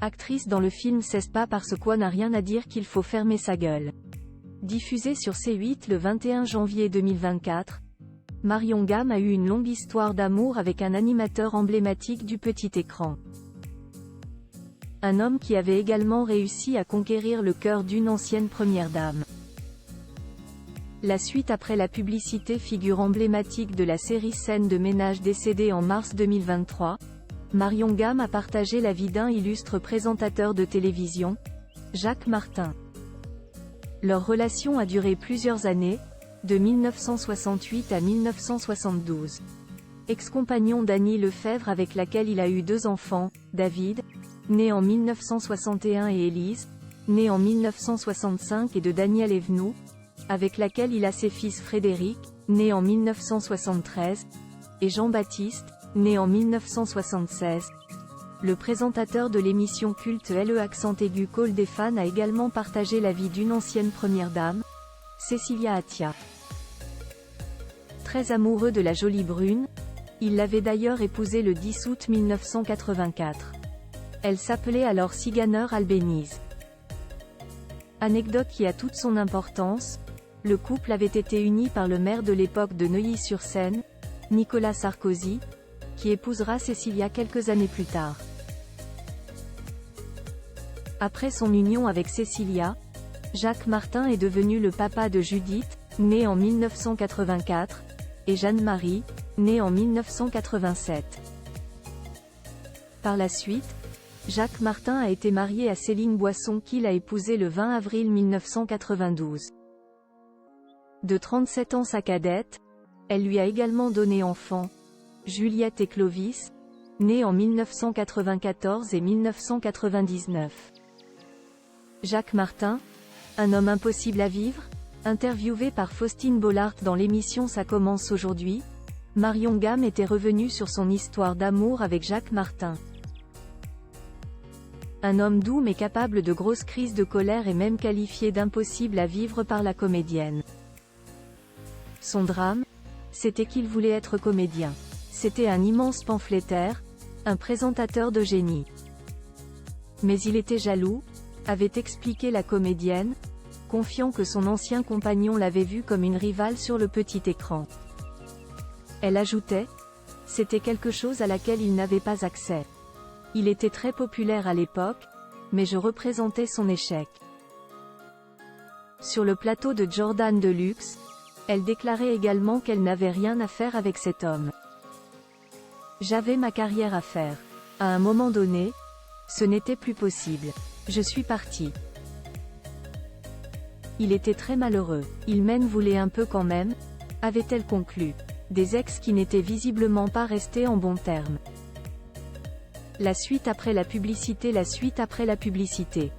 actrice dans le film C'est pas parce quoi n'a rien à dire qu'il faut fermer sa gueule. Diffusé sur C8 le 21 janvier 2024, Marion Gamme a eu une longue histoire d'amour avec un animateur emblématique du petit écran. Un homme qui avait également réussi à conquérir le cœur d'une ancienne première dame. La suite après la publicité, figure emblématique de la série Scènes de ménage décédée en mars 2023, Marion Gamme a partagé la vie d'un illustre présentateur de télévision, Jacques Martin. Leur relation a duré plusieurs années, de 1968 à 1972. Ex-compagnon d'Annie Lefebvre avec laquelle il a eu 2 enfants, David, né en 1961 et Élise, née en 1965 et de Danielle Evenou, avec laquelle il a ses fils Frédéric, né en 1973, et Jean-Baptiste, né en 1976. Le présentateur de l'émission culte LE accent aigu Call des fans a également partagé la vie d'une ancienne première dame, Cécilia Attia. Très amoureux de la jolie brune, il l'avait d'ailleurs épousée le 10 août 1984. Elle s'appelait alors Siganer Albéniz. Anecdote qui a toute son importance, le couple avait été uni par le maire de l'époque de Neuilly-sur-Seine, Nicolas Sarkozy, qui épousera Cécilia quelques années plus tard. Après son union avec Cécilia, Jacques Martin est devenu le papa de Judith, née en 1984, et Jeanne-Marie, née en 1987. Par la suite, Jacques Martin a été marié à Céline Boisson qu'il a épousée le 20 avril 1992. De 37 ans sa cadette, elle lui a également donné enfant, Juliette et Clovis, nés en 1994 et 1999. Jacques Martin, un homme impossible à vivre? Interviewé par Faustine Bollard dans l'émission Ça commence aujourd'hui, Marion Gamme était revenue sur son histoire d'amour avec Jacques Martin. Un homme doux mais capable de grosses crises de colère et même qualifié d'impossible à vivre par la comédienne. Son drame, c'était qu'il voulait être comédien. C'était un immense pamphlétaire, un présentateur de génie. Mais il était jaloux, avait expliqué la comédienne, confiant que son ancien compagnon l'avait vue comme une rivale sur le petit écran. Elle ajoutait, c'était quelque chose à laquelle il n'avait pas accès. Il était très populaire à l'époque, mais je représentais son échec. Sur le plateau de Jordan Deluxe, elle déclarait également qu'elle n'avait rien à faire avec cet homme. J'avais ma carrière à faire. À un moment donné, ce n'était plus possible. Je suis partie. Il était très malheureux. Il m'en voulait un peu quand même, avait-elle conclu. Des ex qui n'étaient visiblement pas restés en bons termes. La suite après la publicité. La suite après la publicité.